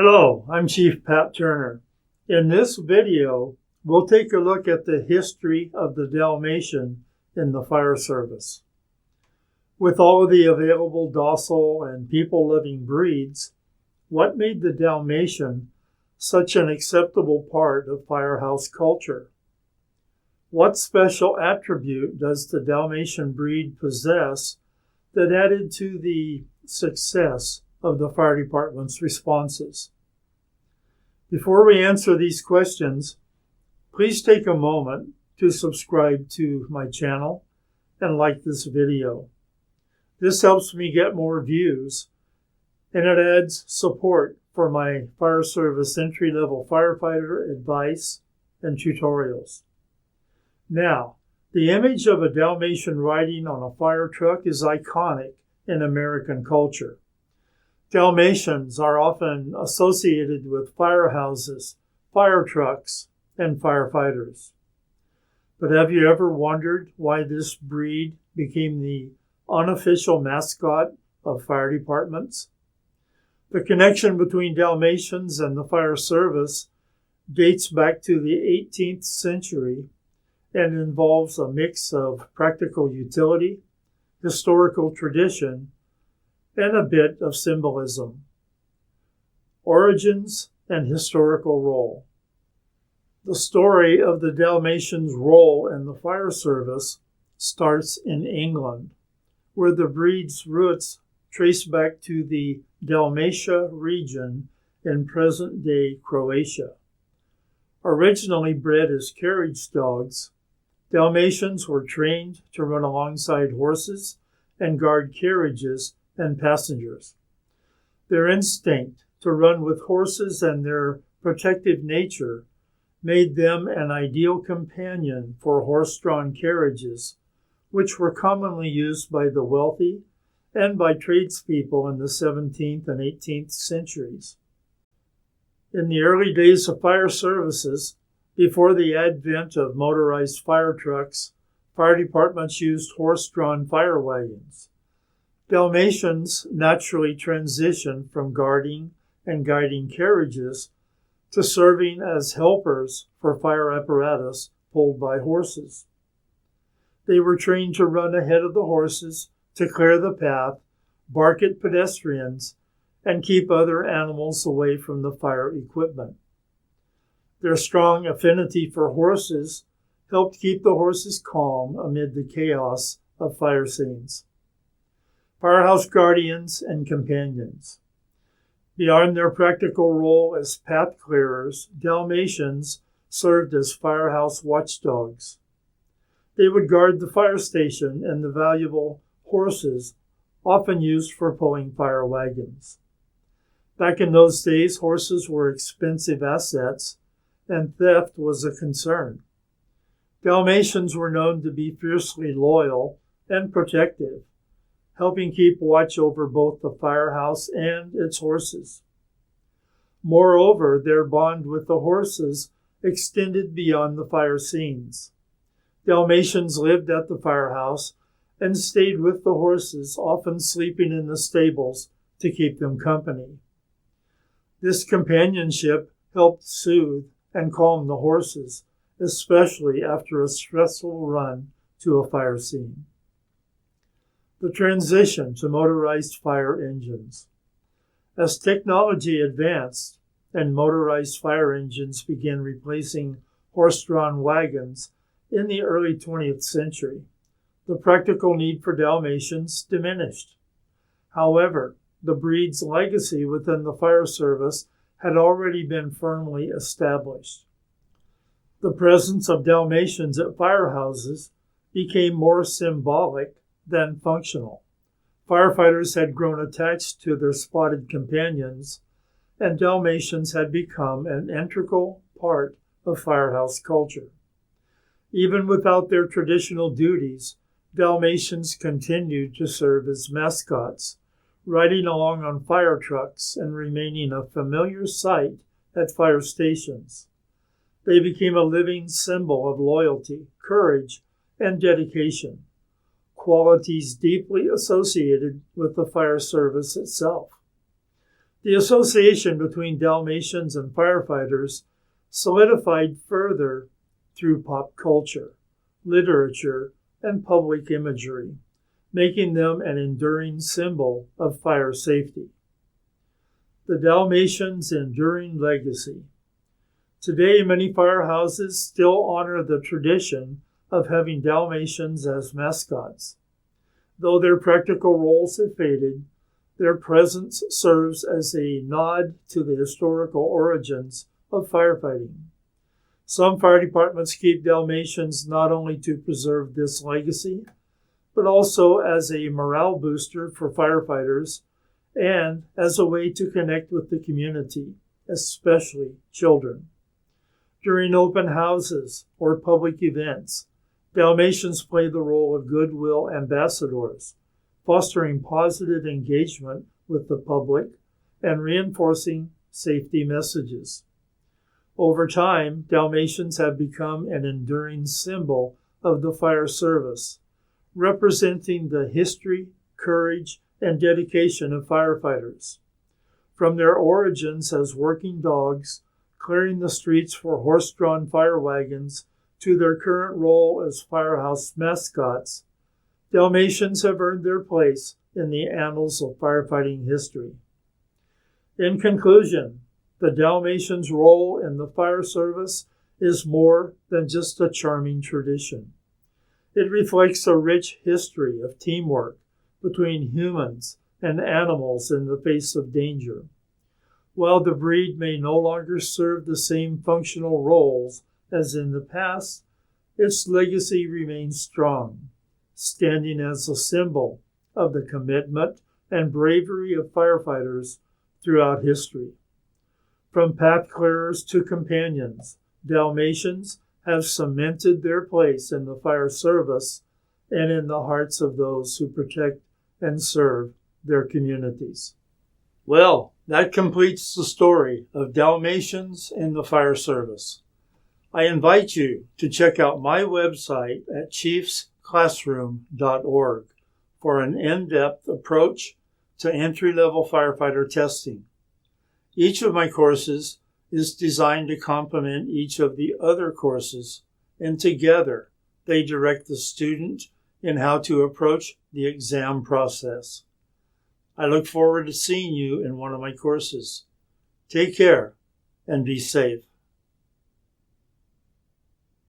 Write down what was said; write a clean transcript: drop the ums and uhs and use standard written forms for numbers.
Hello, I'm Chief Pat Turner. In this video, we'll take a look at the history of the Dalmatian in the fire service. With all of the available docile and people-loving breeds, what made the Dalmatian such an acceptable part of firehouse culture? What special attribute does the Dalmatian breed possess that added to the success of the fire department's responses? Before we answer these questions, please take a moment to subscribe to my channel and like this video. This helps me get more views, and it adds support for my fire service entry-level firefighter advice and tutorials. Now, the image of a Dalmatian riding on a fire truck is iconic in American culture. Dalmatians are often associated with firehouses, fire trucks, and firefighters. But have you ever wondered why this breed became the unofficial mascot of fire departments? The connection between Dalmatians and the fire service dates back to the 18th century and involves a mix of practical utility, historical tradition, and a bit of symbolism. Origins and historical role. The story of the Dalmatian's role in the fire service starts in England, where the breed's roots trace back to the Dalmatia region in present-day Croatia. Originally bred as carriage dogs, Dalmatians were trained to run alongside horses and guard carriages and passengers. Their instinct to run with horses and their protective nature made them an ideal companion for horse-drawn carriages, which were commonly used by the wealthy and by tradespeople in the 17th and 18th centuries. In the early days of fire services, before the advent of motorized fire trucks, fire departments used horse-drawn fire wagons. Dalmatians naturally transitioned from guarding and guiding carriages to serving as helpers for fire apparatus pulled by horses. They were trained to run ahead of the horses, to clear the path, bark at pedestrians, and keep other animals away from the fire equipment. Their strong affinity for horses helped keep the horses calm amid the chaos of fire scenes. Firehouse guardians and companions. Beyond their practical role as path clearers, Dalmatians served as firehouse watchdogs. They would guard the fire station and the valuable horses often used for pulling fire wagons. Back in those days, horses were expensive assets, and theft was a concern. Dalmatians were known to be fiercely loyal and protective, helping keep watch over both the firehouse and its horses. Moreover, their bond with the horses extended beyond the fire scenes. Dalmatians lived at the firehouse and stayed with the horses, often sleeping in the stables to keep them company. This companionship helped soothe and calm the horses, especially after a stressful run to a fire scene. The transition to motorized fire engines. As technology advanced and motorized fire engines began replacing horse-drawn wagons in the early 20th century, the practical need for Dalmatians diminished. However, the breed's legacy within the fire service had already been firmly established. The presence of Dalmatians at firehouses became more symbolic than functional. Firefighters had grown attached to their spotted companions, and Dalmatians had become an integral part of firehouse culture. Even without their traditional duties, Dalmatians continued to serve as mascots, riding along on fire trucks and remaining a familiar sight at fire stations. They became a living symbol of loyalty, courage, and dedication, qualities deeply associated with the fire service itself. The association between Dalmatians and firefighters solidified further through pop culture, literature, and public imagery, making them an enduring symbol of fire safety. The Dalmatians' enduring legacy. Today, many firehouses still honor the tradition of having Dalmatians as mascots. Though their practical roles have faded, their presence serves as a nod to the historical origins of firefighting. Some fire departments keep Dalmatians not only to preserve this legacy, but also as a morale booster for firefighters and as a way to connect with the community, especially children. During open houses or public events, Dalmatians play the role of Goodwill ambassadors, fostering positive engagement with the public and reinforcing safety messages. Over time, Dalmatians have become an enduring symbol of the fire service, representing the history, courage, and dedication of firefighters. From their origins as working dogs, clearing the streets for horse-drawn fire wagons, to their current role as firehouse mascots, Dalmatians have earned their place in the annals of firefighting history. In conclusion, the Dalmatians' role in the fire service is more than just a charming tradition. It reflects a rich history of teamwork between humans and animals in the face of danger. While the breed may no longer serve the same functional roles as in the past, its legacy remains strong, standing as a symbol of the commitment and bravery of firefighters throughout history. From path clearers to companions, Dalmatians have cemented their place in the fire service and in the hearts of those who protect and serve their communities. Well, that completes the story of Dalmatians in the fire service. I invite you to check out my website at chiefsclassroom.org for an in-depth approach to entry-level firefighter testing. Each of my courses is designed to complement each of the other courses, and together they direct the student in how to approach the exam process. I look forward to seeing you in one of my courses. Take care and be safe.